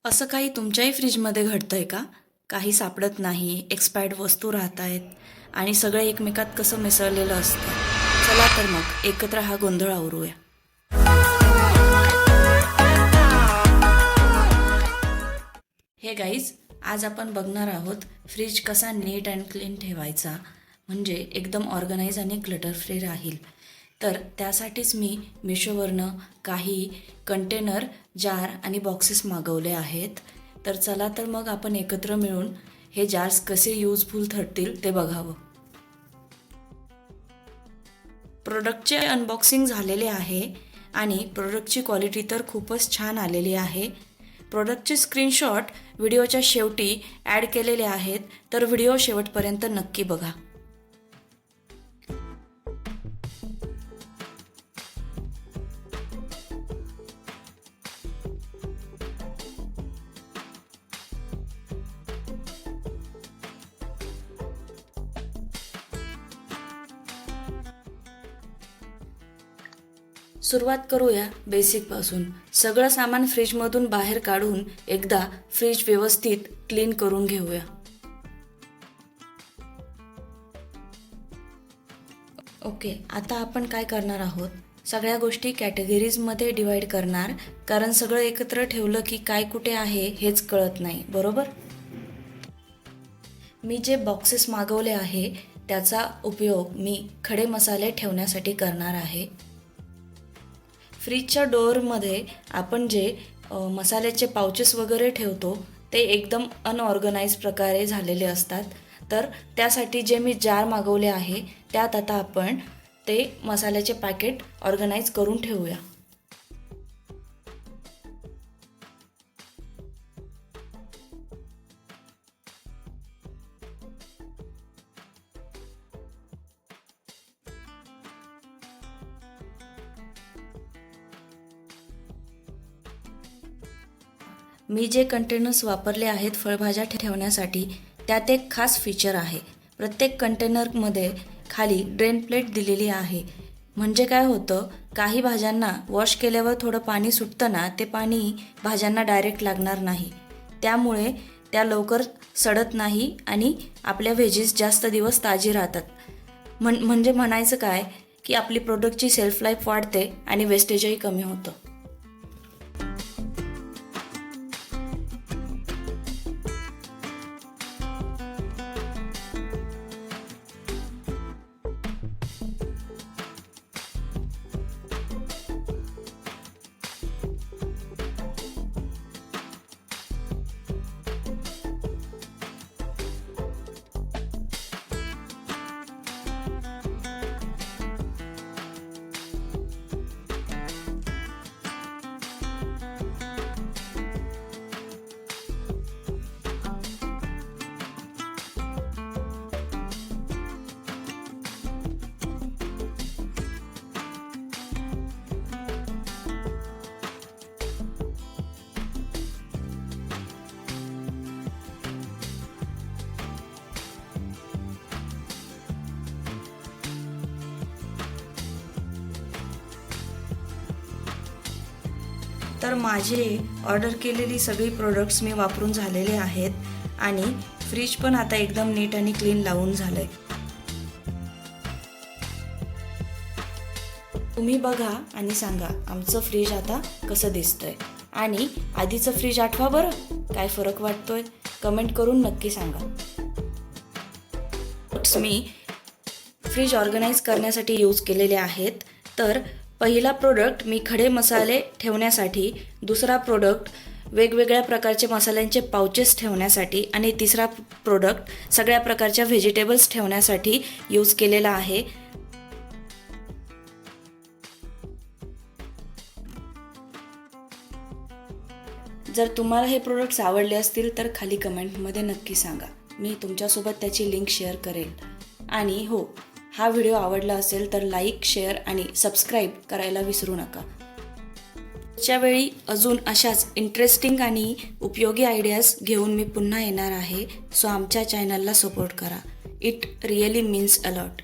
असं काही तुमच्याही फ्रीजमध्ये घडतंय का? काही सापडत नाही, एक्सपायर्ड वस्तू राहत आहेत आणि सगळं एकमेकात कसं मिसळलेलं असतं. चला तर मग एकत्र हा गोंधळ आवरूया. हे गाईज, आज आपण बघणार आहोत फ्रीज कसा नीट अँड क्लीन ठेवायचा, म्हणजे एकदम ऑर्गनाईज आणि क्लटर फ्री राहील. तर त्यासाठीच मी मिशोवरनं काही कंटेनर, जार आणि बॉक्सेस मागवले आहेत. तर चला तर मग आपण एकत्र मिळून हे जार्स कसे यूजफुल ठरतील ते बघावं. प्रोडक्टचे अनबॉक्सिंग झालेले आहे आणि प्रोडक्टची क्वालिटी तर खूपच छान आलेली आहे. प्रोडक्टचे स्क्रीनशॉट व्हिडिओच्या शेवटी ॲड केलेले आहेत, तर व्हिडिओ शेवटपर्यंत नक्की बघा. सुरुवात करूया बेसिकपासून. सगळं सामान फ्रीजमधून बाहेर काढून एकदा फ्रीज व्यवस्थित क्लीन करून घेऊया. ओके, आता आपण काय करणार आहोत, सगळ्या गोष्टी कॅटेगरीजमध्ये डिवाईड करणार, कारण सगळं एकत्र ठेवलं की काय कुठे आहे हेच कळत नाही, बरोबर? मी जे बॉक्सेस मागवले आहे त्याचा उपयोग मी खडे मसाले ठेवण्यासाठी करणार आहे. फ्रीजच्या डोअरमध्ये आपण जे मसाल्याचे पाउचेस वगैरे ठेवतो ते एकदम अनऑर्गनाइज प्रकारे झालेले असतात. तर त्यासाठी जे मी जार मागवले आहे त्यात आता आपण ते मसाल्याचे पॅकेट ऑर्गनाइज करून ठेवूया. मी जे कंटेनर्स वापरले आहेत फळभाज्या ठेवण्यासाठी त्यात एक खास फीचर आहे. प्रत्येक कंटेनरमध्ये खाली ड्रेन प्लेट दिलेली आहे. म्हणजे काय होतं, काही भाज्यांना वॉश केल्यावर थोडं पाणी सुटतं ना, ते पाणी भाज्यांना डायरेक्ट लागणार नाही. त्यामुळे त्या लवकर सडत नाही आणि आपल्या व्हेजीस जास्त दिवस ताजी राहतात. म्हणजे म्हणायचं काय की आपली प्रोडक्टची सेल्फ लाईफ वाढते आणि वेस्टेजही कमी होतं. तर माझे ऑर्डर केलेली सगळी प्रोडक्ट्स मी वापरून झालेले आहेत आणि फ्रीज पण आता एकदम नीट आणि क्लीन लावून झालंय. तुम्ही बघा आणि सांगा आमचं फ्रीज आता कसं दिसतंय आणि आधीचं फ्रीज आठवा बरं, काय फरक वाटतोय कमेंट करून नक्की सांगा. मी फ्रीज ऑर्गनाइज करण्यासाठी यूज केलेले आहेत. तर पहिला प्रोडक्ट मी खडे मसाले ठेवण्यासाठी, दुसरा प्रोडक्ट वेगवेगळ्या प्रकारचे मसाल्यांचे पाउचेस ठेवण्यासाठी आणि तिसरा प्रोडक्ट सगळ्या प्रकारच्या व्हेजिटेबल्स ठेवण्यासाठी यूज केलेला आहे. जर तुम्हाला हे प्रोडक्ट्स आवडले असतील तर खाली कमेंटमध्ये नक्की सांगा, मी तुमच्यासोबत त्याची लिंक शेअर करेल. आणि हो, हा व्हिडिओ आवडला असेल तर लाईक, शेअर आणि सबस्क्राईब करायला विसरू नका. त्यावेळी अजून अशाच इंटरेस्टिंग आणि उपयोगी आयडियाज घेऊन मी पुन्हा येणार आहे. सो आमच्या चॅनलला सपोर्ट करा. It really means a lot.